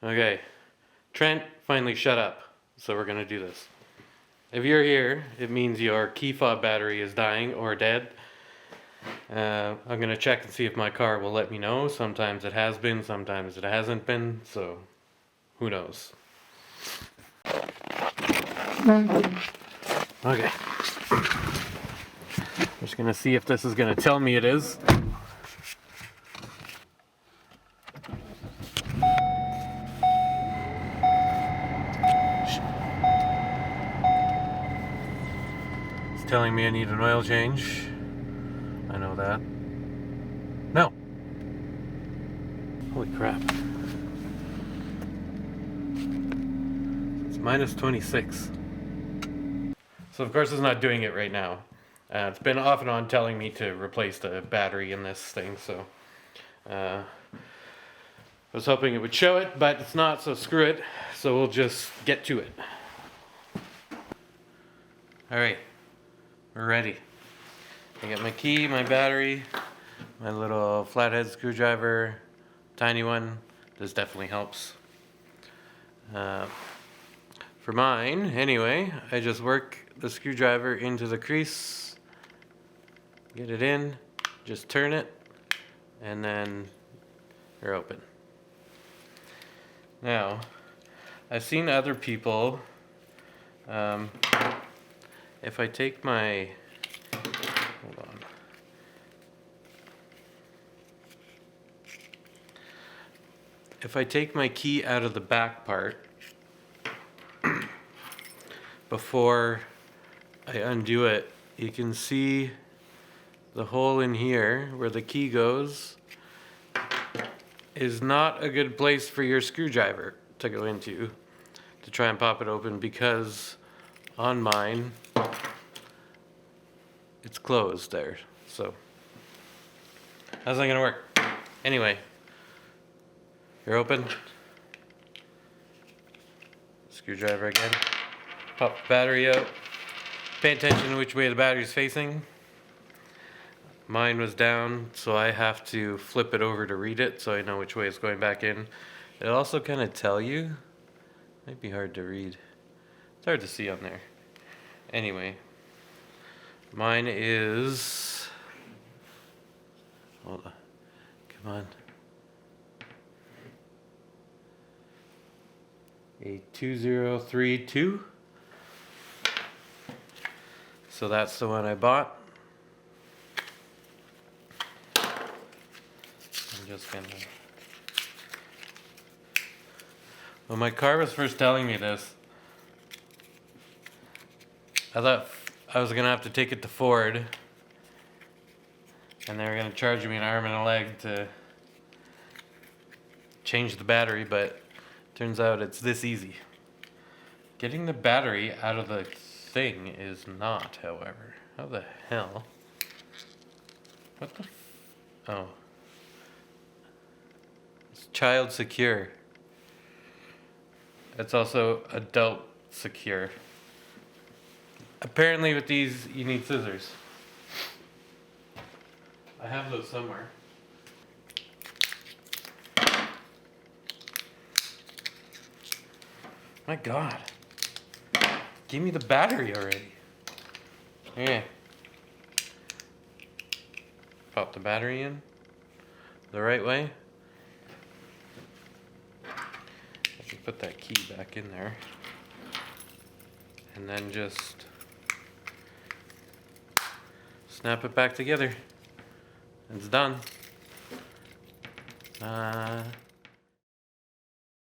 Okay, Trent finally shut up, so we're gonna do this. If you're here, it means your key fob battery is dying or dead. I'm gonna check and see if my car will let me know. Sometimes it has been, sometimes it hasn't been, so who knows. Okay. Just gonna see if this is gonna tell me it is. It's telling me I need an oil change. I know that. No. Holy crap. It's minus 26. So of course it's not doing it right now. It's been off and on telling me to replace the battery in this thing, so I was hoping it would show it, but it's not, so screw it. So we'll just get to it. Alright, we're ready. I got my key, my battery, my little flathead screwdriver, tiny one. This definitely helps. For mine, anyway, I just work the screwdriver into the crease, get it in, just turn it, and then you're open. Now, I've seen other people, if I take my, hold on. If I take my key out of the back part, before I undo it, you can see the hole in here where the key goes is not a good place for your screwdriver to go into to try and pop it open, because on mine it's closed there. So how's that gonna work? Anyway, you're open. Screwdriver again. Pop the battery out. Pay attention to which way the battery's facing. Mine was down, so I have to flip it over to read it so I know which way it's going back in. It'll also kind of tell you. Might be hard to read. It's hard to see on there. Anyway, mine is, hold on, come on. A 2032. So that's the one I bought. I'm just gonna, when my car was first telling me this, I thought I was gonna have to take it to Ford and they were gonna charge me an arm and a leg to change the battery, but turns out it's this easy. Getting the battery out of the thing is not, however. How the hell? What the oh. It's child secure. It's also adult secure. Apparently with these you need scissors. I have those somewhere. My God. Give me the battery already. Yeah. Pop the battery in the right way. I can put that key back in there. And then just snap it back together. It's done.